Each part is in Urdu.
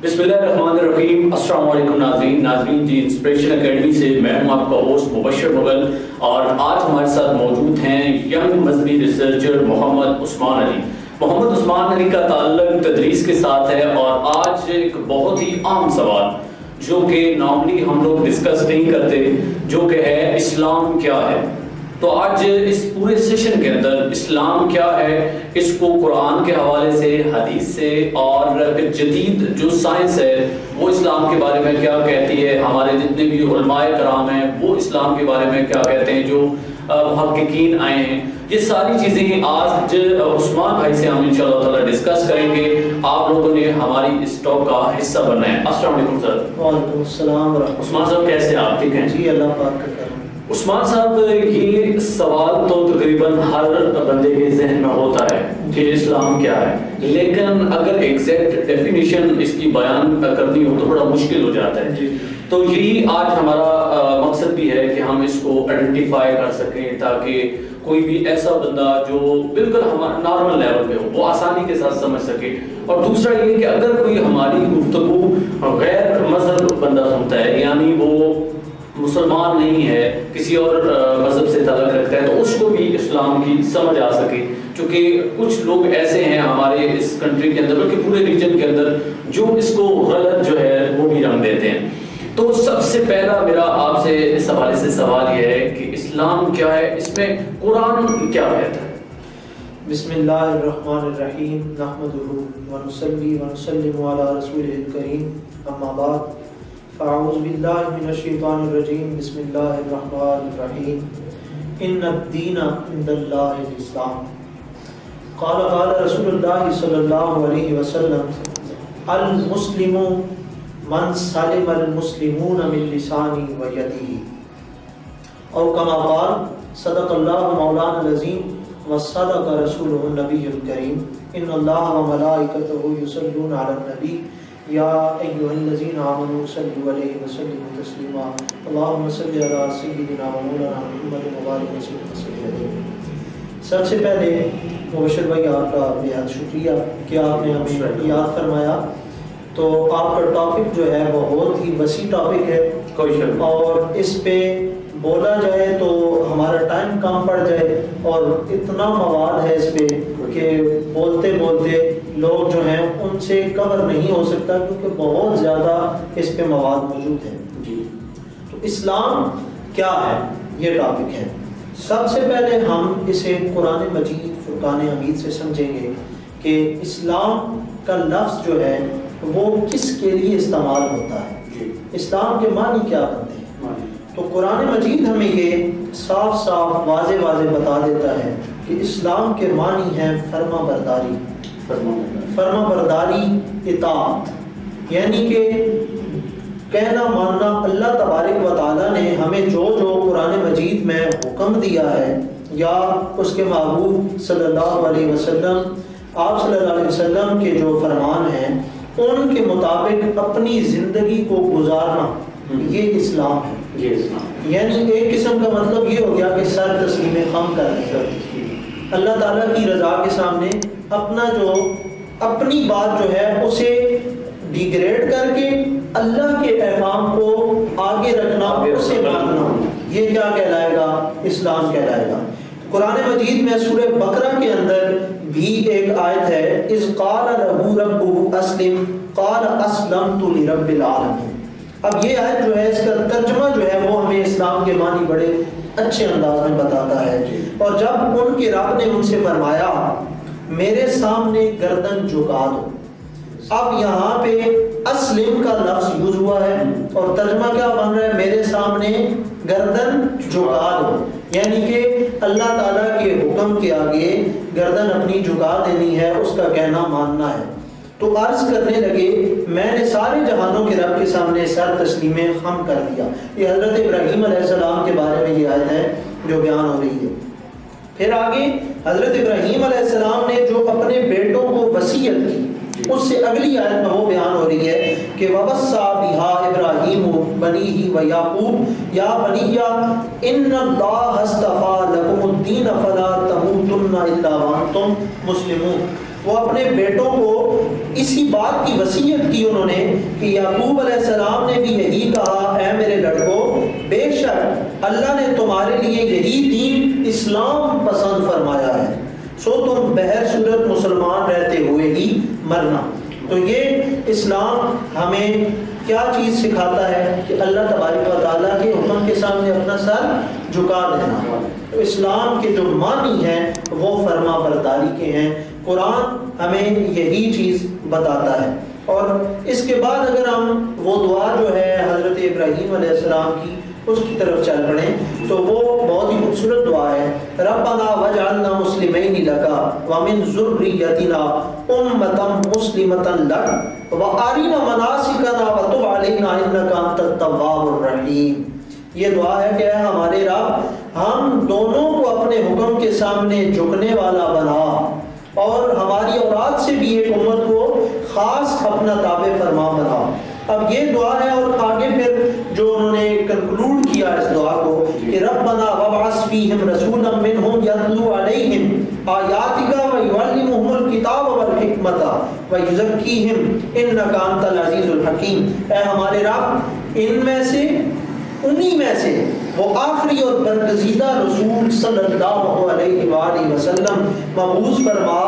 بسم اللہ الرحمن الرحیم۔ السلام علیکم ناظرین جی انسپریشن اکیڈمی سے میں ہوں آپ کا ہوسٹ مبشر مغل، اور آج ہمارے ساتھ موجود ہیں ینگ مذہبی ریسرچر محمد عثمان علی۔ محمد عثمان علی کا تعلق تدریس کے ساتھ ہے، اور آج ایک بہت ہی عام سوال جو کہ نارملی ہم لوگ ڈسکس نہیں کرتے، جو کہ ہے اسلام کیا ہے۔ تو آج اس پورے سیشن کے اندر اسلام کیا ہے، اس کو قرآن کے حوالے سے، حدیث سے، اور پھر جدید جو سائنس ہے وہ اسلام کے بارے میں کیا کہتی ہے، ہمارے جتنے بھی علماء کرام ہیں وہ اسلام کے بارے میں کیا کہتے ہیں، جو محققین آئے ہیں، یہ ساری چیزیں آج عثمان بھائی سے ہم انشاءاللہ تعالی ڈسکس کریں گے۔ آپ لوگوں نے ہماری اس ٹاک کا حصہ بننا ہے۔ السلام علیکم سر۔ وعلیکم السلام ورحمۃ اللہ۔ عثمان صاحب کیسے آپ؟ ٹھیک ہیں جی، اللہ پاک کا کرم۔ عثمان صاحب، یہ سوال تو تقریباً ہر بندے کے ذہن میں ہوتا ہے کہ اسلام کیا ہے، لیکن اگر ایگزیکٹ ڈیفینیشن اس کی بیان کرنی ہو تو بڑا مشکل ہو جاتا ہے۔ تو یہی آج ہمارا مقصد بھی ہے کہ ہم اس کو آئیڈینٹیفائی کر سکیں، تاکہ کوئی بھی ایسا بندہ جو بالکل ہمارا نارمل لیول پہ ہو وہ آسانی کے ساتھ سمجھ سکے۔ اور دوسرا یہ کہ اگر کوئی ہماری گفتگو غیر مذہب بندہ سنتا ہے، یعنی وہ مسلمان نہیں ہے، کسی اور مذہب سے تعلق رکھتا ہے، تو اس کو بھی اسلام کی سمجھ آ سکے، چونکہ کچھ لوگ ایسے ہیں ہمارے اس کنٹری کے اندر بلکہ پورے ریجن کے اندر جو اس کو غلط جو ہے وہ بھی رنگ دیتے ہیں۔ تو سب سے پہلا میرا آپ سے اس حوالے سے سوال یہ ہے کہ اسلام کیا ہے، اس میں قرآن کیا کہتا ہے؟ بسم اللہ الرحمن الرحیم، نحمدہ ونصلی ونسلم علی رسولہ الکریم، اما بعد، فاعوذ باللہ من الشیطان الرجیم، بسم اللہ الرحمن الرحیم، ان الدین عند اللہ الاسلام، قال رسول اللہ صلی اللہ علیہ وسلم، المسلم من سلم المسلمون من لسانہ و یدہ، او کما قال صدق اللہ مولانا العظیم وصدق رسولہ النبی الکریم، ان اللہ وملائکتہ یصلون علی النبی یا ایھا الذین آمنوا صلوا علیہ وسلموا تسلیما، اللہم صل علی سیدنا و مولانا محمد وبارک وسلم علیہ۔ سب سے پہلے مبشر بھائی آپ کا بہت شکریہ کہ آپ نے ہمیں یاد فرمایا۔ تو آپ کا ٹاپک جو ہے بہت ہی وسیع ٹاپک ہے، اور اس پہ بولا جائے تو ہمارا ٹائم کم پڑ جائے، اور اتنا مواد ہے اس پہ کہ بولتے بولتے لوگ جو ہیں ان سے کور نہیں ہو سکتا، کیونکہ بہت زیادہ اس پہ مواد موجود ہے۔ تو اسلام کیا ہے، یہ ٹاپک ہے۔ سب سے پہلے ہم اسے قرآن مجید فرقان حمید سے سمجھیں گے کہ اسلام کا لفظ جو ہے وہ کس کے لیے استعمال ہوتا ہے، اسلام کے معنی کیا بنتے ہیں۔ تو قرآن مجید ہمیں یہ صاف صاف واضح بتا دیتا ہے کہ اسلام کے معنی ہے فرما برداری، اطاعت، یعنی کہ کہنا ماننا۔ اللہ تبارک و تعالیٰ نے ہمیں جو قرآن مجید میں حکم دیا ہے، یا اس کے محبوب صلی اللہ علیہ وسلم، آپ صلی اللہ علیہ وسلم کے جو فرمان ہیں ان کے مطابق اپنی زندگی کو گزارنا، یہ اسلام ہے۔ یعنی ایک قسم کا مطلب یہ ہو گیا کہ سر تسلیم خم کر دیا، اللہ تعالیٰ کی رضا کے سامنے اپنی بات جو ہے اسے ڈیگریڈ کر کے اللہ کے احکام کو آگے رکھنا، اسے ماننا، یہ کیا کہلائے گا، اسلام کہلائے گا۔ قرآن مجید میں سورہ بقرہ کے اندر بھی ایک آیت ہے، اذ قال لہ ربہ اسلم قال اسلمت لرب العالمین۔ اب یہ آیت جو ہے، اس کا ترجمہ جو ہے وہ ہمیں اسلام کے معنی بڑے اچھے انداز میں بتاتا ہے۔ اور جب ان کے رب نے ان سے فرمایا میرے سامنے گردن جھکا دو، اب یہاں پہ اسلم کا لفظ یوز ہوا ہے، اور ترجمہ کیا بن رہا ہے، میرے سامنے گردن جھکا دو، یعنی کہ اللہ تعالیٰ کے حکم کے آگے گردن اپنی جھکا دینی ہے، اس کا کہنا ماننا ہے۔ تو عرض کرنے لگے میں نے سارے جہانوں کے رب کے سامنے سر تسلیم خم کر دیا۔ یہ حضرت ابراہیم علیہ السلام کے بارے میں یہ آیت ہے جو بیان ہو رہی ہے۔ پھر آگے حضرت ابراہیم علیہ السلام نے جو اپنے بیٹوں کو وصیت کی، اس سے اگلی آیت میں وہ بیان ہو رہی ہے کہ وَوَصَّى بِهَا إِبْرَاهِيمُ بَنِيهِ وَيَعْقُوبُ يَا بَنِيَّ إِنَّ اللَّهَ اصْطَفَىٰ لَكُمُ الدِّينَ فَلَا تَمُوتُنَّ إِلَّا وَأَنْتُمْ مُسْلِمُونَ۔ وہ اپنے بیٹوں کو اسی بات کی وصیت کی انہوں نے کہ یعقوب علیہ السلام نے بھی یہی کہا، اے میرے لڑکوں، بے شک اللہ نے تمہارے لیے یہی دین اسلام پسند فرمایا ہے، سو تم بہر صورت مسلمان رہتے ہوئے ہی مرنا۔ تو یہ اسلام ہمیں کیا چیز سکھاتا ہے کہ اللہ تبارک و تعالیٰ کے حکم کے سامنے اپنا سر جھکا دینا۔ تو اسلام کے جو معنی ہیں وہ فرما برداری کے ہیں، قرآن ہمیں یہی چیز بتاتا ہے۔ اور اس کے بعد اگر ہم وہ دعا جو ہے حضرت ابراہیم علیہ السلام کی اس کی طرف چل پڑیں تو وہ بہت ہی خوبصورت دعا ہے، ربنا وجعلنا مسلمین لک ومن ذریتنا امۃ مسلمۃ لک وارنا مناسکنا وتب علینا انک انت التواب الرحیم۔ یہ دعا ہے کہ اے ہمارے رب، ہم دونوں کو اپنے حکم کے سامنے جھکنے والا بنا اور ہماری اولاد سے بھی ایک امت کو خاص اپنا تابع فرما بنا۔ اب یہ دعا ہے، اور آگے پھر جو انہوں نے کنکلوڈ کیا اس دعا کو کہ ربنا وابعث فیہم رسولا منہم یتلو علیہم آیاتک ویعلمہم الکتاب والحکمۃ ویزکیہم انک انت العزیز الحکیم۔ اے ہمارے رب، ان میں سے انہی میں سے وہ آخری اور برگزیدہ رسول صلی اللہ علیہ وآلہ وسلم مبعوث فرما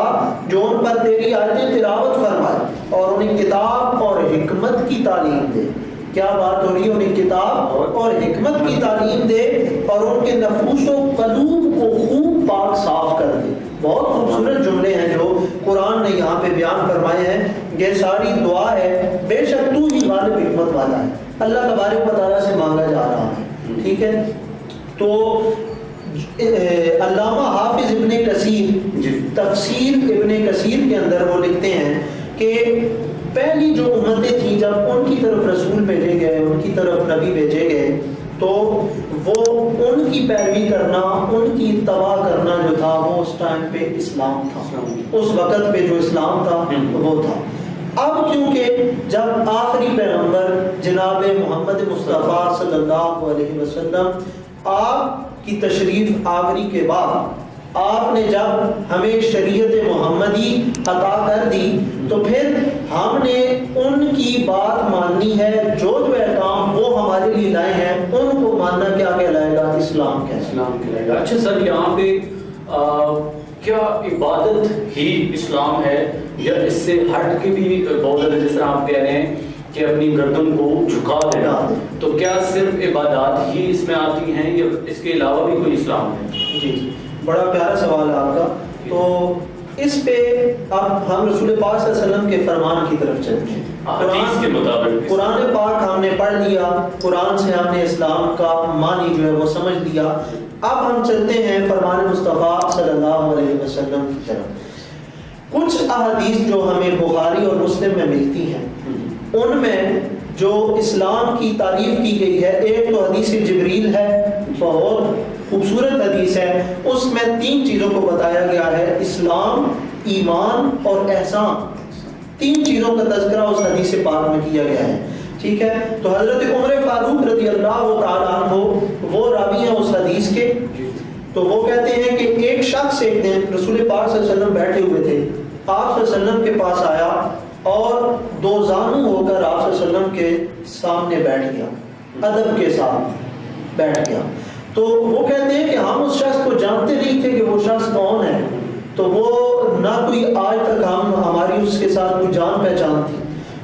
جو ان پر تیری آیتیں تلاوت فرمائے اور انہیں کتاب اور حکمت کی تعلیم دے۔ کیا بات ہو رہی ہے؟ انہیں کتاب اور حکمت کی تعلیم دے اور ان کے نفوس و قلوب کو خوب پاک صاف کر دے۔ بہت خوبصورت جملے ہیں جو قرآن نے یہاں پہ بیان فرمائے ہیں۔ یہ ساری دعا ہے، بے شک تو ہی غالب حکمت والا ہے، اللہ تبارک و تعالیٰ سے مانگا جا رہا ہے۔ ٹھیک ہے، تو علامہ حافظ ابن کثیر تفسیر ابن کثیر کے اندر وہ لکھتے ہیں کہ پہلی جو امتیں تھیں جب ان کی طرف رسول بھیجے گئے، ان کی طرف نبی بھیجے گئے، تو وہ ان کی پیروی کرنا، ان کی اتباع کرنا جو تھا وہ اس ٹائم پہ اسلام تھا، اس وقت پہ جو اسلام تھا وہ تھا۔ اب کیونکہ جب آخری پیغمبر جناب محمد مصطفیٰ صلی اللہ علیہ وسلم آپ کی تشریف آوری کے بعد آپ نے جب ہمیں شریعت محمدی عطا کر دی تو پھر ہم نے ان کی بات ماننی ہے، جو احکام وہ ہمارے لیے لائے ہیں ان کو ماننا کیا کہلائے گا؟ اسلام کہلائے گا۔ اچھا سر، یہاں پہ کیا عبادت ہی اسلام ہے یا اس سے ہٹ کے بھی بہت زیادہ، جس طرح آپ کہہ رہے ہیں کہ اپنی گردن کو جھکا دینا، تو کیا صرف عبادات ہی اس میں آتی ہیں یا اس کے علاوہ بھی کوئی اسلام ہے؟ جی، بڑا پیارا سوال ہے آپ کا۔ تو اس پہ اب ہم رسول پاک صلی اللہ علیہ وسلم کے فرمان کی طرف چلتے ہیں۔ حدیث کے مطابق قرآن پاک ہم نے پڑھ لیا، قرآن سے ہم نے اسلام کا معنی جو ہے وہ سمجھ لیا۔ اب ہم چلتے ہیں فرمان مصطفیٰ صلی اللہ علیہ وسلم کی طرف۔ کچھ احادیث جو ہمیں بخاری اور مسلم میں ملتی ہیں، ان میں جو اسلام کی تعریف کی گئی ہے، ایک تو حدیث جبریل ہے، بہت خوبصورت حدیث ہے، اس میں 3 چیزوں کو بتایا گیا ہے، اسلام، ایمان اور احسان۔ 3 چیزوں کا تذکرہ اس حدیث پاک میں کیا گیا ہے۔ ٹھیک ہے، تو حضرت عمر فاروق رضی اللہ تعالیٰ عنہ وہ راوی ہیں اس حدیث کے، تو وہ کہتے ہیں کہ ایک شخص ایک دن رسول پاک صلی اللہ علیہ وسلم بیٹھے ہوئے تھے، آپ صلی اللہ علیہ وسلم کے پاس آیا اور 2 زانو ہو کر آپ صلی اللہ علیہ وسلم کے سامنے بیٹھ گیا، ادب کے ساتھ بیٹھ گیا۔ تو وہ کہتے ہیں کہ ہم اس شخص کو جانتے نہیں تھے کہ وہ شخص کون ہے، تو وہ نہ کوئی آج تک ہماری اس کے ساتھ کوئی جان پہچان تھی۔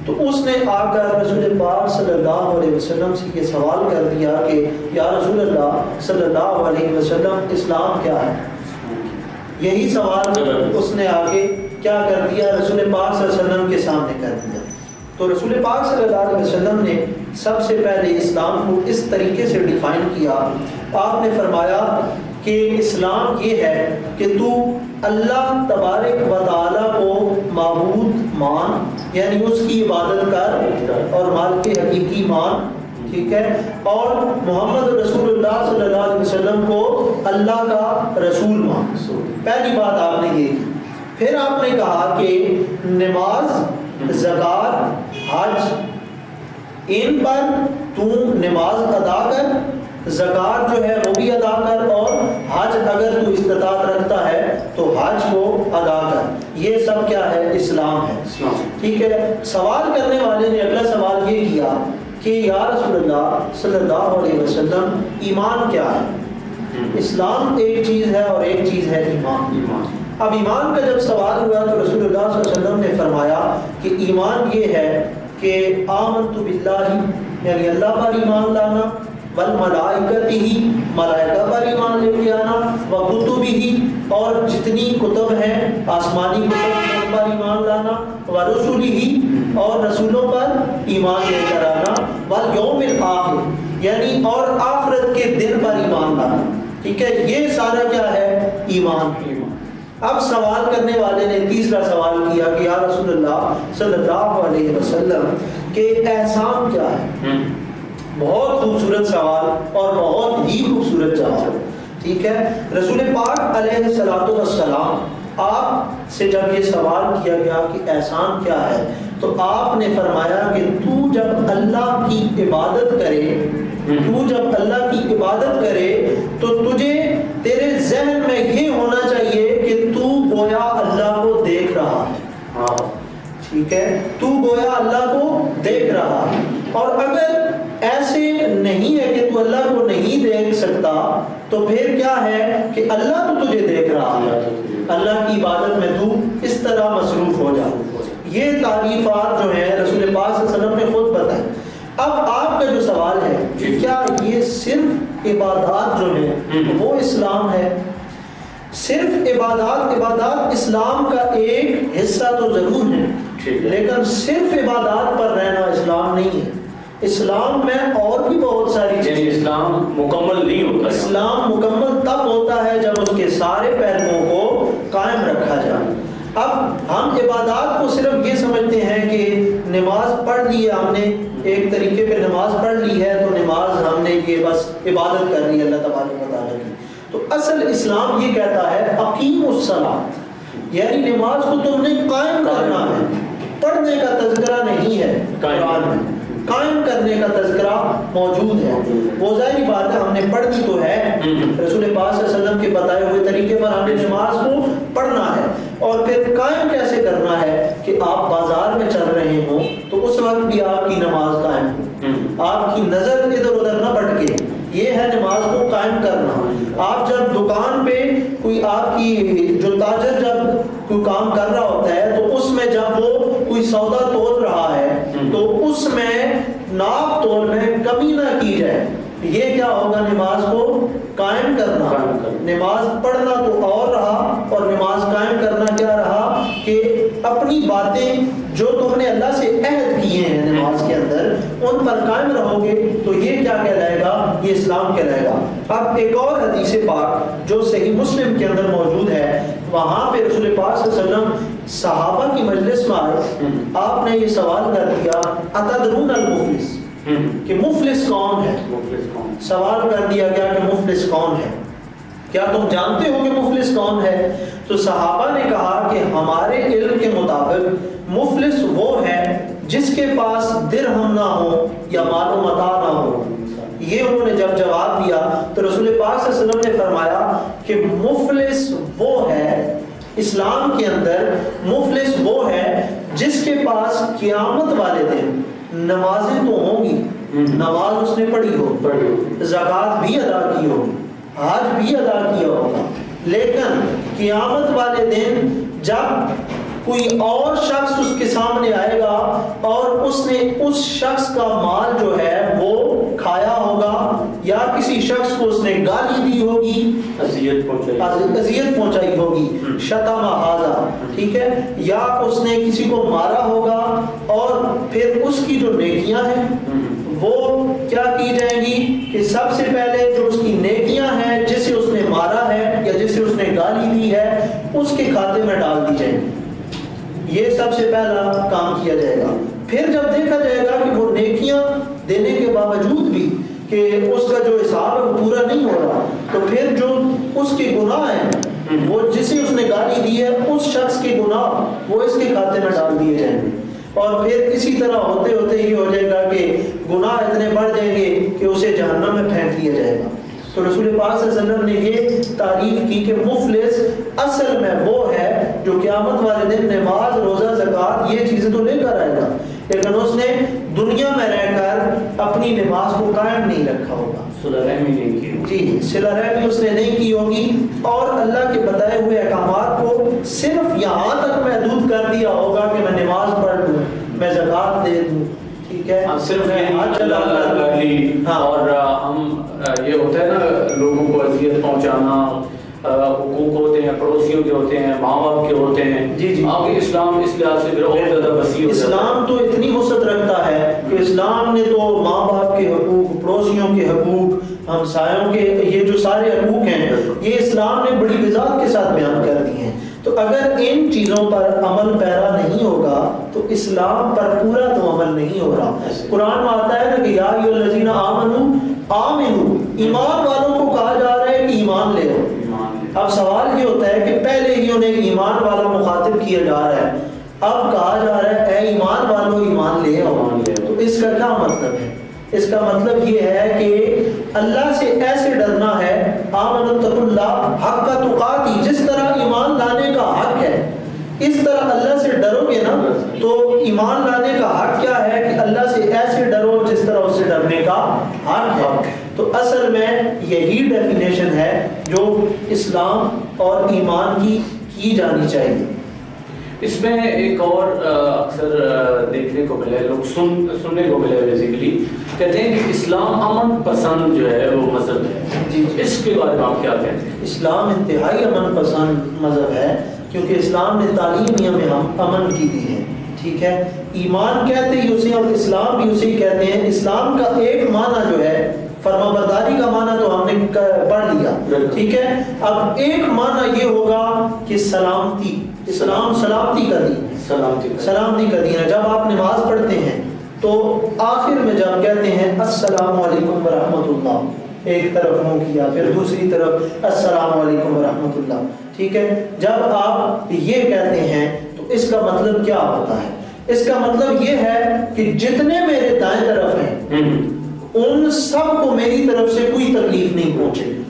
تو اس نے آ کر رسول پاک صلی اللہ علیہ وسلم سے یہ سوال کر دیا کہ یا رسول اللہ صلی اللہ علیہ وسلم، اسلام کیا ہے؟ یہی سوال اس نے آگے کیا کر دیا؟ رسول پاک صلی اللہ علیہ وسلم کے سامنے کر دیا۔ تو رسول پاک صلی اللہ علیہ وسلم نے سب سے پہلے اسلام کو اس طریقے سے ڈیفائن کیا۔ آپ نے فرمایا کہ اسلام یہ ہے کہ تو اللہ تبارک و تعالیٰ کو معبود مان، یعنی اس کی عبادت کر اور مالک حقیقی مان، ٹھیک ہے، اور محمد رسول اللہ صلی اللہ علیہ وسلم کو اللہ کا رسول مان۔ پہلی بات آپ نے یہ کی۔ پھر آپ نے کہا کہ نماز، زکوٰۃ، حج، ان پر تو نماز ادا کر زکوٰۃ جو ہے وہ بھی ادا کر، اور حج اگر تو استطاعت رکھتا ہے تو حج کو ادا کر۔ یہ سب کیا ہے؟ اسلام ہے۔ ٹھیک ہے، سوال کرنے والے نے اگلا سوال یہ کیا کہ یا رسول اللہ صلی اللہ علیہ وسلم ایمان کیا ہے؟ اسلام ایک چیز ہے اور ایک چیز ہے ایمان۔ اب ایمان کا جب سوال ہوا تو رسول اللہ صلی اللہ علیہ وسلم نے فرمایا کہ ایمان یہ ہے کہ آمنت باللہ، یعنی اللہ پر ایمان لانا، والملائکتہ، ملائکہ پر ایمان لے کے آنا، وکتبہ، اور جتنی کتب ہیں آسمانی کتب ان پر ایمان لانا، ورسلہ، اور رسولوں پر ایمان لے کر آنا، والیوم الآخر، یعنی اور آخرت کے دن پر ایمان لانا۔ ٹھیک ہے، یہ سارا کیا ہے؟ ایمان۔ اب سوال کرنے والے نے تیسرا سوال کیا کہ یا رسول اللہ صلی اللہ علیہ وسلم کہ احسان کیا ہے؟ بہت خوبصورت سوال اور بہت ہی خوبصورت جواب۔ ٹھیک ہے، رسول پاک علیہ الصلوۃ والسلام آپ سے جب یہ سوال کیا گیا کہ احسان کیا ہے تو آپ نے فرمایا کہ تو جب اللہ کی عبادت کرے تو تجھے تیرے ذہن میں یہ ہونا چاہیے کہ تو گویا اللہ کو دیکھ رہا ہے۔ ٹھیک ہے، تو گویا اللہ کو دیکھ رہا ہے، اور اگر ایسے نہیں ہے کہ تو اللہ کو نہیں دیکھ سکتا تو پھر کیا ہے کہ اللہ تو تجھے دیکھ رہا ہے، اللہ کی عبادت میں تو اس طرح مصروف ہو جا۔ یہ تعریفات جو ہیں رسول پاک صلی اللہ علیہ وسلم نے خود بتائی۔ اب آپ کا جو سوال ہے کہ کیا یہ صرف عبادات جو ہیں وہ اسلام ہے؟ صرف عبادات اسلام کا ایک حصہ تو ضرور ہے، لیکن صرف عبادات پر رہنا اسلام نہیں ہے۔ اسلام میں اور بھی بہت ساری چیزیں، اسلام مکمل نہیں ہوتا۔ اسلام مکمل تب ہوتا ہے جب اس کے سارے پہلوؤں کو قائم رکھا جائے۔ اب ہم عبادات کو صرف یہ سمجھتے ہیں کہ نماز پڑھ لی ہے ہم نے، ایک طریقے پہ نماز پڑھ لی ہے تو نماز ہم نے یہ بس عبادت کر لی اللہ تبارک و تعالیٰ کی۔ تو اصل اسلام یہ کہتا ہے اقیم الصلاۃ، یعنی نماز کو تم نے قائم کرنا ہے۔ پڑھنے کا تذکرہ نہیں ہے قرآن میں، قائم کرنے کا تذکرہ موجود ہے۔ وہ ظاہری بات ہے ہم نے پڑھ دی تو ہے، رسول پاک صلی اللہ علیہ وسلم کے بتائے ہوئے طریقے پر ہم نے نماز کو پڑھنا ہے، اور پھر قائم کیسے کرنا ہے کہ آپ بازار میں چل رہے ہوں تو اس وقت بھی آپ کی نماز قائم ہو، آپ کی نظر ادھر ادھر نہ بھٹکے، یہ ہے نماز کو قائم کرنا۔ آپ جب دکان پہ کوئی آپ کی جو تاجر جب کوئی کام کر رہا ہوتا ہے تو اس میں جب وہ کوئی سودا تول رہا ہے تو اس میں ناپ تول میں کمی نہ کی جائے، یہ کیا ہوگا؟ نماز کو قائم کرنا۔ نماز پڑھنا تو اور رہا، اور نماز قائم کرنا کیا رہا کہ اپنی باتیں جو تم نے اللہ سے عہد کیے ہیں نماز کے اندر ان پر قائم رہو گے تو یہ کیا کہلائے گا؟ یہ اسلام کہلائے گا۔ اب ایک اور حدیث پاک جو صحیح مسلم کے اندر موجود ہے، وہاں پہ رسول پاک صلی اللہ علیہ وسلم صحابہ کی مجلس میں آئے، آپ نے یہ سوال کر دیا اتدرون المفلس، کہ مفلس کون ہے؟ سوال کر دیا گیا کہ مفلس کون ہے، کیا تم جانتے ہو کہ مفلس کون ہے؟ تو صحابہ نے کہا کہ ہمارے علم کے مطابق مفلس وہ ہے جس کے پاس درہم نہ ہو یا مال و متاع نہ ہو۔ یہ انہوں نے جب جواب دیا تو رسول پاک صلی اللہ علیہ وسلم نے فرمایا کہ مفلس وہ ہے، اسلام کے اندر مفلس وہ ہے جس کے پاس قیامت والے دن نمازیں تو ہوں گی، نماز اس نے پڑھی ہو، زکوٰۃ بھی ادا کی ہوگی، حج بھی ادا کیا ہوگا، لیکن قیامت والے دن جب کوئی اور شخص اس کے سامنے آئے گا اور اس نے اس شخص کا مال جو ہے وہ کھایا ہوگا، یا کسی شخص کو اس نے گالی دی ہوگی، اذیت پہنچائی ہوگی، شتم ھذا، ٹھیک ہے، یا اس نے کسی کو مارا ہوگا، اور پھر اس کی جو نیکیاں ہیں وہ کیا کی جائیں گی کہ سب سے پہلے جو اس کی نیکیاں ہیں جسے اس نے مارا ہے یا جسے اس نے گالی دی ہے اس کے کھاتے میں ڈال دی جائیں گی۔ یہ سب سے پہلا کام کیا جائے گا۔ پھر جب دیکھا جائے گا کہ وہ نیکیاں دینے کے باوجود بھی کہ اس کا جو حساب ہے وہ پورا نہیں ہو رہا، تو پھر جو اس کے گناہ ہیں وہ جسے اس نے گالی دی ہے اس شخص کے گناہ وہ اس کے کھاتے میں ڈال دیے جائیں گے، اور پھر اسی طرح ہوتے ہوتے یہ ہو جائے گا کہ گناہ اتنے بڑھ جائیں گے کہ اسے جہنم میں پھینک دیا جائے گا. تو رسول پاک صلی اللہ علیہ وسلم نے یہ تعریف کی کہ مفلس اصل میں وہ ہے جو قیامت والے دن نماز روزہ زکوٰۃ یہ چیزیں تو لے کر آئے گا لیکن اس نے دنیا میں رہ کر اپنی نماز کو قائم نہیں رکھا ہوگا, صلہ رحمی نہیں کی, جی صلہ رحمی اس نے نہیں کی ہوگی, اور اللہ کے بتائے ہوئے احکامات کو صرف یہاں تک محدود کر دیا ہوگا کہ میں نماز پڑھ لوں, میں زکوٰۃ دے دوں, ٹھیک ہے, صرف اللہ کر لی. اور ہم یہ ہوتا ہے نا لوگوں کو اذیت پہنچانا, حقوق ہوتے ہیں, پڑوسیوں کے ہوتے ہیں, ماں باپ کے ہوتے ہیں. جی جی, آپ اسلام اس لحاظ سے بہت زیادہ وسیع ہو جاتا ہے. اسلام تو اتنی وسعت رکھتا ہے کہ اسلام نے تو ماں باپ کے حقوق, پڑوسیوں کے حقوق, ہمسایوں کے, یہ جو سارے حقوق ہیں یہ اسلام نے بڑی وضاحت کے ساتھ بیان کر دی ہیں. تو اگر ان چیزوں پر عمل پیرا نہیں ہوگا تو اسلام پر پورا تو عمل نہیں ہو رہا. قرآن میں آتا ہے نا کہ یا ایھا الذین آمنوا آمنوا, ایمان والوں کو کہا جا رہا ہے کہ ایمان لے لو. اب سوال یہ ہوتا ہے کہ پہلے ہی انہیں ایمان والا مخاطب کیا جا رہا ہے, اب کہا جا رہا ہے اے ایمان والوں ایمان لے آؤ. تو اس کا کیا مطلب ہے؟ اس کا مطلب یہ ہے کہ اللہ سے ایسے ڈرنا ہے, آمنوا اتقوا اللہ حق تقاتی, جس طرح ایمان لانے کا حق ہے اس طرح اللہ سے ڈرو گے نا. تو ایمان لانے کا حق کیا ہے کہ اللہ سے ایسے ڈرو جس طرح اس سے ڈرنے کا حق ہے. تو اصل میں یہی ڈیفینیشن ہے جو اسلام اور ایمان کی جانی چاہیے. اس میں ایک اور اکثر دیکھنے کو ملا ہے, لوگ سننے کو ملا ہے, بیسیکلی کہتے ہیں کہ اسلام امن پسند جو ہے وہ مذہب ہے. جی, اس کے بارے میں آپ کیا کہتے ہیں؟ اسلام انتہائی امن پسند مذہب ہے کیونکہ اسلام نے تعلیم ہمیں امن کی دی ہے, ٹھیک ہے. ایمان کہتے ہی اسے اور اسلام بھی اسے کہتے ہیں. اسلام کا ایک معنی جو ہے فرما برداری کا معنی تو ہم نے پڑھ لیا, ٹھیک ہے. اب ایک معنی یہ ہوگا کہ سلامتی, اسلام سلامتی کا دین ہے, سلامتی کا دین ہے. جب آپ نماز پڑھتے ہیں تو آخر میں جب کہتے ہیں السلام علیکم ورحمۃ اللہ, ایک طرف منہ کیا پھر دوسری طرف السلام علیکم ورحمۃ اللہ, ٹھیک ہے. جب آپ یہ کہتے ہیں تو اس کا مطلب کیا ہوتا ہے؟ اس کا مطلب یہ ہے کہ جتنے میرے دائیں طرف ہیں ان سب کو میری طرف سے کوئی تکلیف نہیں پہنچے گی,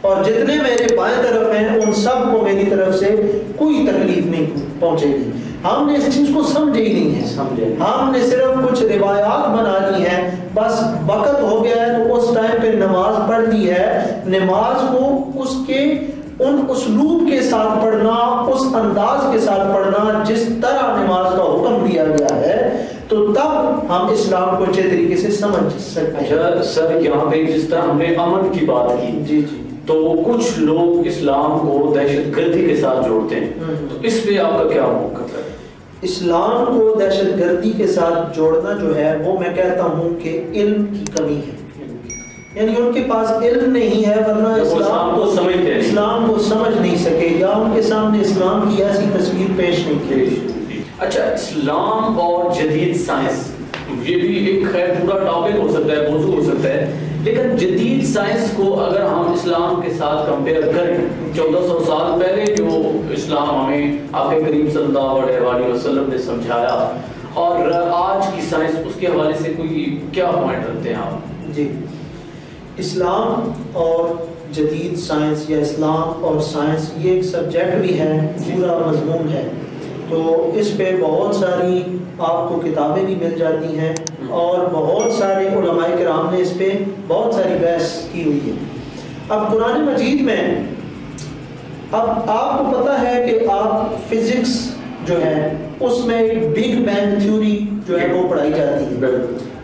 اور جتنے میرے بائیں طرف ہیں ان سب کو میری طرف سے کوئی تکلیف نہیں پہنچے گی. ہم نے اس چیز کو سمجھے ہی نہیں ہے, ہم نے صرف کچھ روایات بنا لی ہیں, بس وقت ہو گیا ہے تو اس ٹائم پہ نماز پڑھ دی ہے. نماز کو اس کے ان اسلوب کے ساتھ پڑھنا, اس انداز کے ساتھ پڑھنا جس طرح نماز کا حکم دیا گیا ہے, تو تب ہم اسلام کو اچھے طریقے سے سمجھ سکتے ہیں. سر یہاں پہ جس طرح ہم نے امن کی بات کی, جی جی, تو کچھ لوگ اسلام کو دہشت گردی کے ساتھ جوڑتے ہیں, تو اس پہ آپ کا کیا موقف ہے؟ اسلام کو دہشت گردی کے ساتھ جوڑنا جو ہے وہ میں کہتا ہوں کہ علم کی کمی ہے, یعنی ان کے پاس علم نہیں ہے, ورنہ اسلام کو سمجھ نہیں سکے یا ان کے سامنے اسلام کی ایسی تصویر پیش نہیں کی. اچھا, اسلام اور جدید سائنس یہ بھی ایک خیر پورا ٹاپک ہو سکتا ہے, موضوع ہو سکتا ہے, لیکن جدید سائنس کو اگر ہم اسلام کے ساتھ کمپیئر کریں, 1400 سال پہلے جو اسلام ہمیں آپ کے کریم صلی اللہ علیہ وسلم نے سمجھایا, اور آج کی سائنس, اس کے حوالے سے کوئی کیا پوائنٹ رکھتے ہیں آپ؟ جی, اسلام اور جدید سائنس یا اسلام اور سائنس یہ ایک سبجیکٹ بھی ہے, پورا مضمون ہے. تو اس پہ بہت ساری آپ کو کتابیں بھی مل جاتی ہیں, اور بہت سارے علماء کرام نے اس پہ بہت ساری بحث کی ہوئی ہے. اب قرآن مجید میں اب آپ کو پتہ ہے کہ آپ فزکس جو ہے اس میں ایک بگ بینگ تھیوری جو ہے وہ پڑھائی جاتی ہے.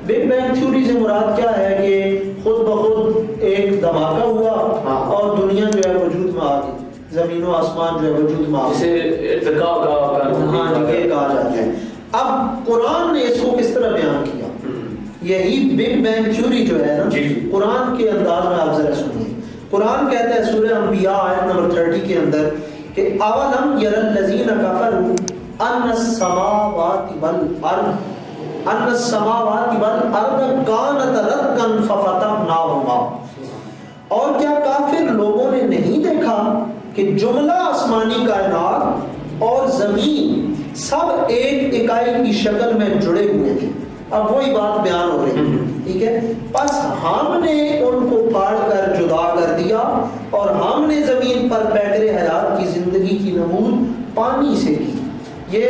بگ بینگ تھیوری سے مراد کیا ہے کہ خود بخود ایک دھماکہ ہوا اور دنیا جو ہے وجود میں آ گئی, زمین و آسمان جو ہے وجود میں آ گئی, یہ کہا جاتا ہے. اب قرآن نے اس کو کس طرح بیان کیا, یہی بگ بینگ تھیوری جو ہے نا, قرآن کے انداز میں آپ ذرا سنیے. قرآن کہتا ہے سورہ انبیاء آیت نمبر 30 کے اندر کہ اولم یر الذین کفروا ان السماوات والارض کانت رتقا ففتقناہما, اور کیا کافر لوگوں نے نہیں دیکھا کہ جملہ آسمانی کائنات اور زمین سب ایک اکائی کی شکل میں جڑے ہوئے تھے, اب وہی بات بیان ہو رہی ہے، ٹھیک ہے. بس ہم نے ان کو پھاڑ کر جدا کر دیا اور ہم نے زمین پر بحر حیات کی زندگی کی نمود پانی سے کی. یہ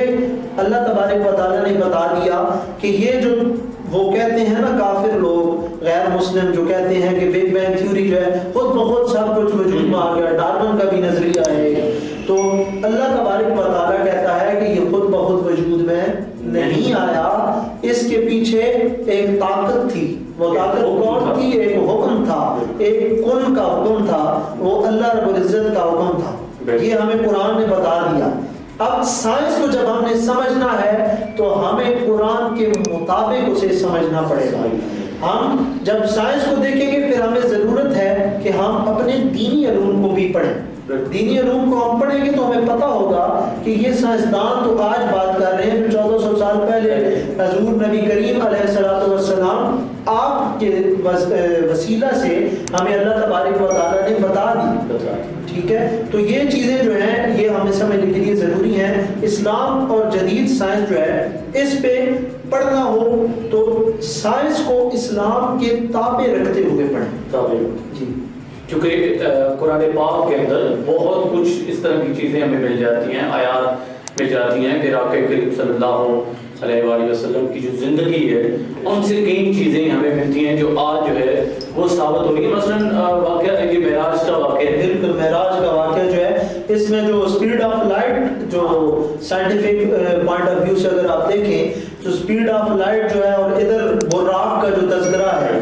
اللہ تبارک و تعالیٰ نے بتا دیا کہ یہ جو وہ کہتے ہیں نا کافر لوگ غیر مسلم جو کہتے ہیں کہ بگ بینگ تھیوری جو ہے خود بخود سب کچھ وجود میں آ گیا، ڈارون کا بھی نظریہ ہے، تو اللہ تبارک و تعالیٰ کہتا ہے کہ یہ خود بخود وجود میں نہیں آیا، اس کے پیچھے ایک طاقت تھی. وہ طاقت کون تھی؟ ایک حکم تھا، ایک کن کا حکم تھا، وہ اللہ رب العزت کا حکم تھا. یہ ہمیں قرآن نے بتا دیا. اب سائنس کو جب ہم نے سمجھنا ہے تو ہمیں قرآن کے مطابق اسے سمجھنا پڑے گا. ہم جب سائنس کو دیکھیں گے پھر ہمیں ضرورت ہے کہ ہم اپنے دینی علوم کو بھی پڑھیں. دینی علوم کو ہم پڑھیں گے تو ہمیں پتہ ہوگا کہ یہ سائنسدان تو آج بات کر رہے ہیں، 1400 سال پہلے حضور نبی کریم علیہ السلام آپ کے وسیلہ سے ہمیں اللہ تبارک و تعالیٰ نے بتا دی. ٹھیک ہے، تو یہ چیزیں جو ہیں یہ ہمیں سمجھنے کے لیے ضروری ہیں. اسلام اور جدید سائنس جو ہے اس پہ پڑھنا ہو تو سائنس کو اسلام کے تابع رکھتے ہوئے پڑھیں. جی، چونکہ قرآن پاک کے اندر بہت کچھ اس طرح کی چیزیں ہمیں مل جاتی ہیں، آیات مل جاتی ہیں، پھر آپ کے کریم صلی اللہ علیہ وآلہ وسلم کی جو زندگی ہے ان سے کئی چیزیں ہمیں ملتی ہیں جو آج جو ہے وہ ثابت ہو رہی ہے. مثلاً واقعہ ہے کہ معراج کا واقعہ ہے. بالکل، معراج کا واقعہ جو ہے اس میں جو اسپیڈ آف لائٹ جو سائنٹیفک پوائنٹ آف ویو سے اگر آپ دیکھیں تو اسپیڈ آف لائٹ جو ہے اور ادھر براق کا جو تذکرہ ہے،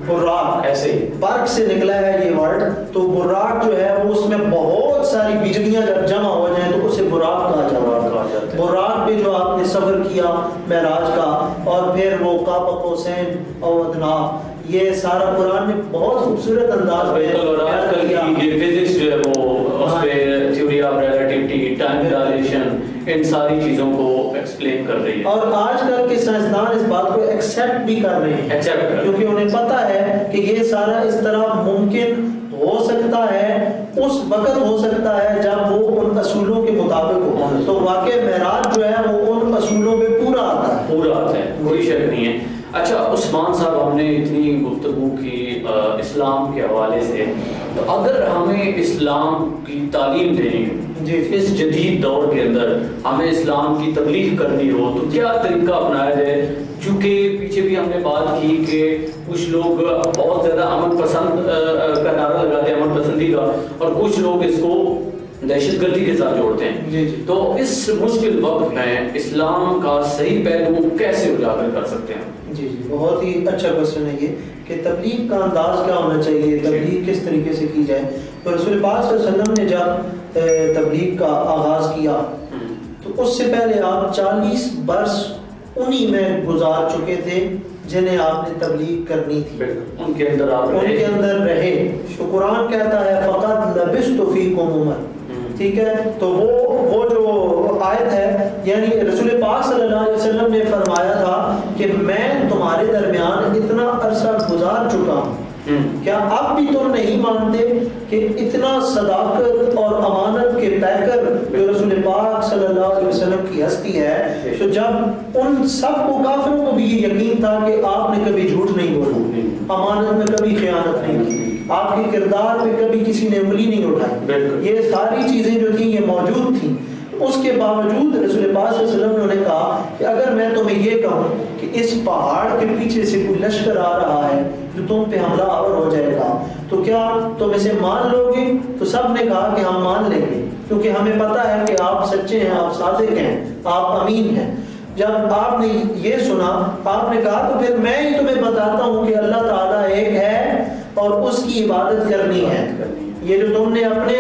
براق ایسے برق سے نکلا ہے یہ ورڈ، تو براق جو ہے وہ اس میں بہت ساری بجلیاں جب جمع ہو جائیں تو اسے براق کہا جاتا ہے. براق پہ جو آپ نے سفر کیا معراج کا اور پھر وہ قاب قوسین اور ادنا، یہ سارا قرآن نے بہت خوبصورت انداز میں اور آج کل کی یہ فزکس جو ہے وہ اس پہ theory of relativity, time dilation, ان ساری چیزوں کو ایکسپلین کر رہی ہے. اور آج کل کے سائنسدان اس بات کو ایکسیپٹ بھی کر رہے ہیں کیونکہ انہیں پتہ ہے کہ یہ سارا اس طرح ممکن ہو سکتا ہے، اس وقت ہو سکتا ہے جب وہ ان اصولوں کے مطابق ہو. تو واقع معراج جو ہے وہ ان اصولوں پہ پورا آتا ہے، کوئی شک نہیں ہے. اچھا عثمان صاحب، ہم نے اتنی گفتگو کی اسلام کے حوالے سے، تو اگر ہمیں اسلام کی تعلیم دینی ہو اس جدید دور کے اندر، ہمیں اسلام کی تبلیغ کرنی ہو تو کیا طریقہ اپنایا جائے؟ چونکہ پیچھے بھی ہم نے بات کی کہ کچھ لوگ بہت زیادہ امن پسند کا نعرہ لگاتے ہیں، امن پسندی کا، اور کچھ لوگ اس کو دہشت گردی کے ساتھ جوڑتے ہیں. تو اس مشکل وقت میں اسلام کا صحیح پہلو کیسے اجاگر کر سکتے ہیں؟ جی، بہت ہی اچھا کوشچن ہے یہ کہ تبلیغ کا انداز کیا ہونا چاہیے، تبلیغ کس طریقے سے کی جائے. تو رسول پاک صلی اللہ علیہ وسلم نے جب تبلیغ کا آغاز کیا تو اس سے پہلے آپ 40 برس انہی میں گزار چکے تھے جنہیں آپ نے تبلیغ کرنی تھی، ان کے اندر رہے. تو قرآن کہتا ہے فقط لبثت فیکم عمر. ٹھیک ہے، تو وہ جو آیت ہے، یعنی رسول پاک صلی اللہ علیہ وسلم نے فرمایا تھا کہ میں تمہارے درمیان اتنا عرصہ گزار چکا ہوں، کیا اب بھی تم نہیں مانتے کہ اتنا صداقت اور امانت کے پیکر جو رسول پاک صلی اللہ علیہ وسلم کی ہستی ہے، تو جب ان سب کو کافروں کو بھی یہ یقین تھا کہ آپ نے کبھی جھوٹ نہیں بولا، امانت میں کبھی خیانت نہیں کی، آپ کے کردار پہ کبھی کسی نے انگلی نہیں اٹھائی، یہ ساری چیزیں جو تھیں یہ موجود تھیں. اس کے باوجود رسول پاک صلی اللہ علیہ وسلم نے کہا کہ اگر میں تمہیں یہ کہوں کہ اس پہاڑ کے پیچھے سے کوئی لشکر آ رہا ہے جو تم پہ حملہ آور ہو جائے گا تو کیا تم اسے مان لو گے؟ تو سب نے کہا کہ ہم مان لیں گے، کیونکہ ہمیں پتہ ہے کہ آپ سچے ہیں، آپ صادق ہیں، آپ امین ہیں. جب آپ نے یہ سنا آپ نے کہا تو پھر میں ہی تمہیں بتاتا ہوں کہ اللہ تعالیٰ ایک ہے اور اس کی عبادت کرنی ہے. یہ جو تم نے اپنے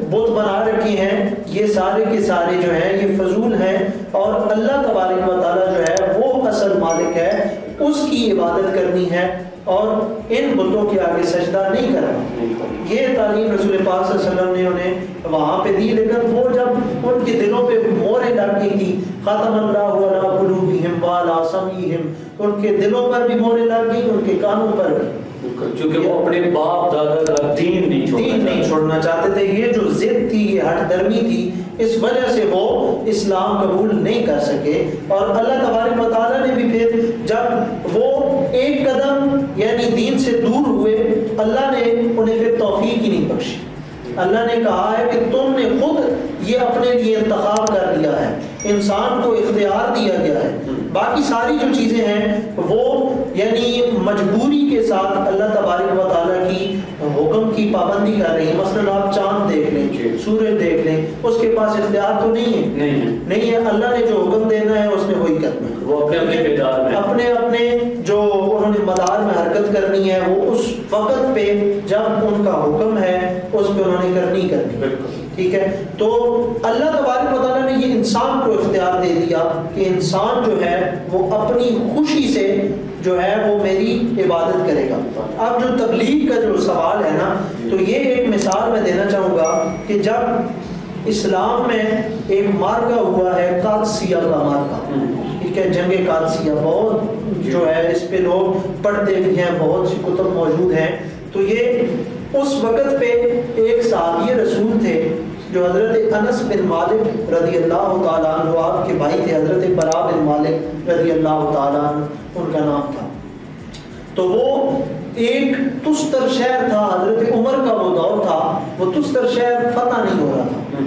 بت بنا رکھی ہیں یہ سارے کے سارے جو ہیں یہ فضول ہیں، اور اللہ تبارک و تعالیٰ جو ہے وہ اصل مالک ہے، اس کی عبادت کرنی ہے اور ان بتوں کے آگے سجدہ نہیں کرنا. یہ تعلیم رسول پاک صلی اللہ علیہ وسلم نے انہیں وہاں پہ دی. لیکن وہ جب ان کے دلوں پہ مہریں لگ گئی تھی، ختم اللہ علی قلوبہم وعلی سمعہم، ان کے دلوں پر بھی مہریں لگ گئی، ان کے کانوں پر بھی. چونکہ وہ اپنے باپ دادا کا دین نہیں چھوڑنا چاہتے تھے. یہ جو ضد تھی، یہ ہٹ درمی تھی، اس وجہ سے وہ اسلام قبول نہیں کر سکے. اور اللہ تبارک و تعالیٰ نے بھی پھر جب وہ ایک قدم یعنی دین سے دور ہوئے، اللہ نے انہیں پھر توفیق ہی نہیں بخشی. اللہ نے کہا ہے کہ تم نے خود یہ اپنے لیے انتخاب کر لیا ہے، انسان کو اختیار دیا گیا ہے. باقی ساری جو چیزیں ہیں وہ یعنی مجبوری کے ساتھ اللہ تبارک و تعالیٰ کی حکم کی پابندی کر رہی ہے. مثلا آپ چاند دیکھ لیں، سورج دیکھ لیں، اس کے پاس اختیار تو نہیں ہے. اللہ نے جو حکم دینا ہے اس نے وہی کرنا ہے. وہ اپنے جو انہوں نے مدار میں حرکت کرنی ہے وہ اس وقت پہ جب ان کا حکم ہے اس پہ انہوں نے کرنی. ٹھیک ہے. تو اللہ تبارک و تعالیٰ نے یہ انسان کو اختیار دے دیا کہ انسان جو ہے وہ اپنی خوشی سے جو ہے وہ میری عبادت کرے گا. اب جو تبلیغ کا جو سوال ہے نا، تو یہ ایک مثال میں دینا چاہوں گا کہ جب اسلام میں ایک مارکہ ہوا ہے قادسیہ کا مارکہ، ٹھیک ہے، جنگ قادسیہ، بہت جو ہے اس پہ لوگ پڑھتے بھی ہیں، بہت سی کتب موجود ہیں. تو یہ اس وقت پہ ایک صحابی رسول تھے جو حضرت انس بن مالک رضی اللہ تعالیٰ عنہ، آپ کے بھائی تھے حضرت برا بن مالک رضی اللہ تعالیٰ عنہ ان کا نام تھا. تو وہ ایک تستر شہر تھا، حضرت عمر کا وہ دور تھا، وہ تستر شہر فتح نہیں ہو رہا تھا.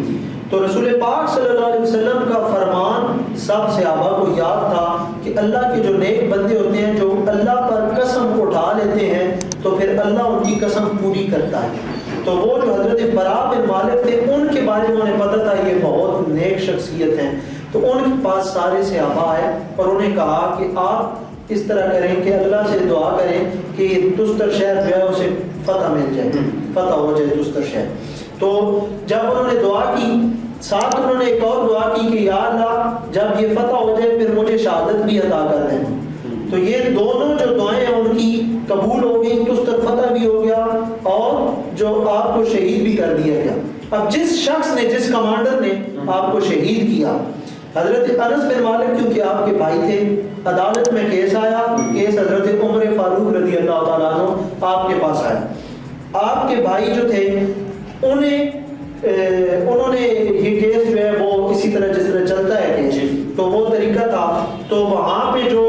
تو رسول پاک صلی اللہ علیہ وسلم کا فرمان سب صحابہ کو یاد تھا کہ اللہ کے جو نیک بندے ہوتے ہیں جو اللہ پر قسم اٹھا لیتے ہیں تو پھر اللہ ان کی قسم پوری کرتا ہے. تو وہ جو حضرت برا بن مالک تھے ان کے بارے میں انہیں پتہ تھا یہ بہت نیک شخصیت ہیں. تو ان کے پاس سارے صحابہ آئے اور انہیں کہا کہ آپ اس طرح کریں کہ اللہ سے دعا کریں کہ تستر شہر جو ہے اسے فتح مل جائے، فتح ہو جائے تستر شہر. تو جب انہوں نے دعا کی، ساتھ انہوں نے ایک اور دعا کی کہ یا اللہ جب یہ فتح ہو جائے پھر مجھے شہادت بھی عطا کر دیں. تو یہ دونوں جو دعائیں ہیں ان کی قبول ہو گئی، تستر فتح بھی ہو گیا اور جو آپ کو شہید بھی کر دیا گیا. اب جس شخص نے، جس کمانڈر نے آپ کو شہید کیا، حضرت انس بن مالک کیونکہ آپ کے بھائی تھے، عدالت میں کیس آیا، کیس حضرت عمر فاروق رضی اللہ تعالیٰ عنہ آپ کے پاس آیا. آپ کے بھائی جو تھے انہوں نے یہ کیس جو ہے وہ اسی طرح جس طرح چلتا ہے کیس، تو وہ طریقہ تھا. تو وہاں پہ جو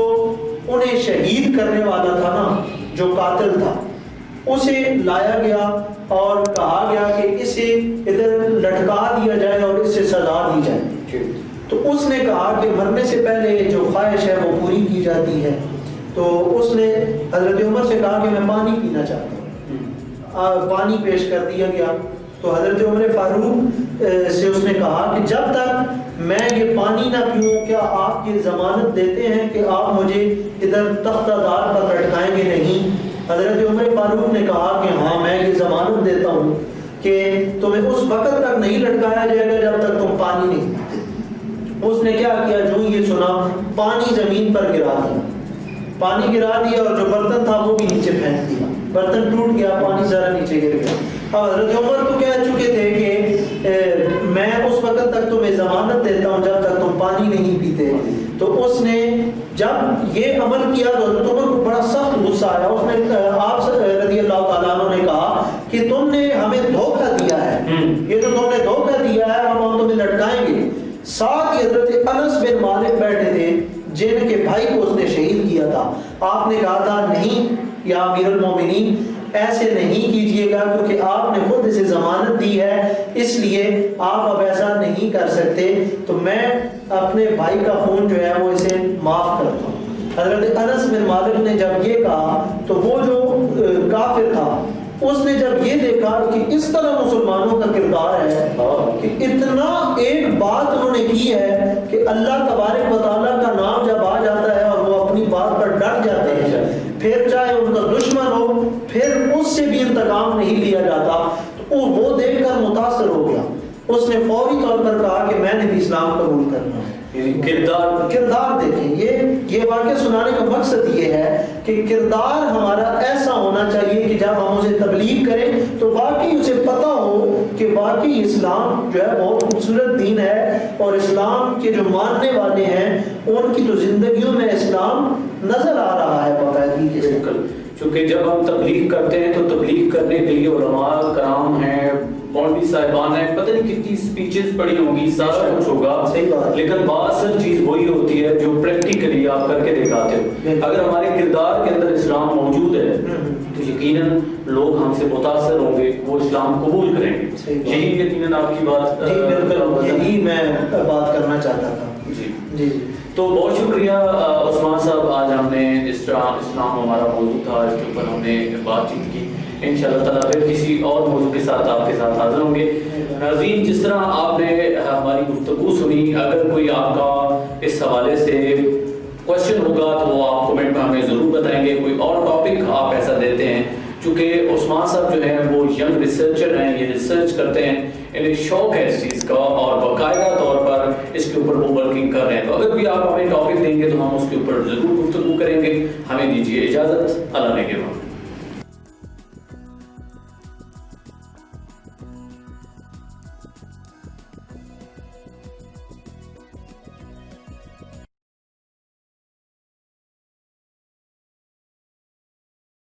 انہیں شہید کرنے والا تھا نا، جو قاتل تھا، اسے لایا گیا اور کہا گیا کہ اسے ادھر لٹکا دیا جائے اور اس سے سزا دی جائے. تو اس نے کہا کہ مرنے سے پہلے جو خواہش ہے وہ پوری کی جاتی ہے. تو اس نے حضرت عمر سے کہا کہ میں پانی پینا چاہتا ہوں. پانی پیش کر دیا گیا. تو حضرت عمر فاروق سے اس نے کہا کہ جب تک میں یہ پانی نہ پیوں کیا آپ یہ ضمانت دیتے ہیں کہ آپ مجھے ادھر تختہ دار پر لٹکائیں گے نہیں؟ حضرت عمر فاروق نے کہا کہ ہاں میں یہ ضمانت دیتا ہوں کہ تمہیں اس وقت تک نہیں لٹکایا جائے گا جب تک تم پانی نہیں پیتے. اس نے کیا کیا، جو یہ سنا پانی زمین پر گرا دیا، پانی گرا دیا اور جو برتن تھا وہ بھی نیچے پھینک دیا. برتن ٹوٹ گیا، پانی سارا نیچے گر گیا. اب حضرت عمر تو کہہ چکے تھے کہ میں اس وقت تک تمہیں ضمانت دیتا ہوں جب تک تم پانی نہیں پیتے. تو اس نے جب یہ عمل کیا تو حضرت عمر کو بڑا سخت غصہ آیا. اس نے آپ رضی اللہ تعالیٰ عنہ نے کہا کہ تم نے ہمیں دھوکہ دیا ہے، یہ تو تم نے دھوکہ دیا ہے، ہم تمہیں لٹکائیں گے. ساتھ ہی حضرت انس بن مالک بیٹھے تھے جن کے بھائی کو اس نے شہید کیا تھا. آپ نے کہا تھا نہیں یا امیر المومنین ایسے نہیں کیجئے گا کیونکہ آپ نے خود اسے ضمانت دی ہے، اس لیے آپ اب ایسا نہیں کر سکتے. تو میں اپنے بھائی کا خون جو ہے وہ اسے معاف کرتا ہوں. حضرت انس بن مالک نے جب یہ کہا تو وہ جو کافر تھا اس نے جب یہ دیکھا کہ اس طرح مسلمانوں کا کردار ہے کہ اتنا ایک بات انہوں نے کی ہے کہ اللہ تبارک و تعالیٰ کا نام جب آ جاتا ہے اور وہ اپنی بات پر ڈٹ جاتے ہیں، پھر چاہے ان کا دشمن ہو پھر اس سے بھی انتقام نہیں لیا جاتا. تو وہ دیکھ کر متاثر ہو گیا. اس نے فوری طور پر کہا کہ میں نے بھی اسلام قبول کرنا ہے. کردار دیکھیں، یہ واقعہ سنانے کا مقصد یہ ہے کہ کردار ہمارا ایسا ہونا چاہیے کہ جب ہم اسے تبلیغ کریں تو واقعی اسے پتہ ہو کہ واقعی اسلام جو ہے بہت خوبصورت دین ہے اور اسلام کے جو ماننے والے ہیں ان کی تو زندگیوں میں اسلام نظر آ رہا ہے باقاعدگی کے. چونکہ جب ہم تبلیغ کرتے ہیں تو تبلیغ کرنے کے لیے علماء کرام ہیں، مولوی صاحبان ہیں، پتہ نہیں کتنی سپیچز پڑھی ہوں گی، سارا کچھ ہوگا، لیکن اصل چیز وہی ہوتی ہے جو پریکٹیکلی آپ کر کے دکھاتے ہو۔ اگر ہمارے کردار کے اندر اسلام موجود ہے تو یقیناً لوگ ہم سے متاثر ہوں گے، وہ اسلام قبول کریں گے۔ یہی یقیناً آپ کی بات، جی بالکل یہی میں بات کرنا چاہتا تھا۔ جی جی تو بہت شکریہ عثمان صاحب، آج ہم نے جس طرح اسلام ہمارا موضوع تھا اس کے اوپر ہم نے بات چیت کی، انشاءاللہ تعالیٰ پھر کسی اور موضوع کے ساتھ آپ کے ساتھ حاضر ہوں گے۔ ناظرین، جس طرح آپ نے ہماری گفتگو سنی، اگر کوئی آپ کا اس حوالے سے کوشچن ہوگا تو وہ آپ کمنٹ میں ہمیں ضرور بتائیں گے، کوئی اور ٹاپک آپ ایسا دیتے ہیں، چونکہ عثمان صاحب جو ہیں وہ ینگ ریسرچر ہیں، یہ ریسرچ کرتے ہیں، انہیں شوق ہے اس چیز کا اور باقاعدہ طور پر اس کے اوپر وہ ورکنگ کر رہے ہیں، تو اگر بھی آپ ہمیں ٹاپک دیں گے تو ہم اس کے اوپر ضرور گفتگو کریں گے۔ ہمیں دیجیے اجازت، اللہ نے کے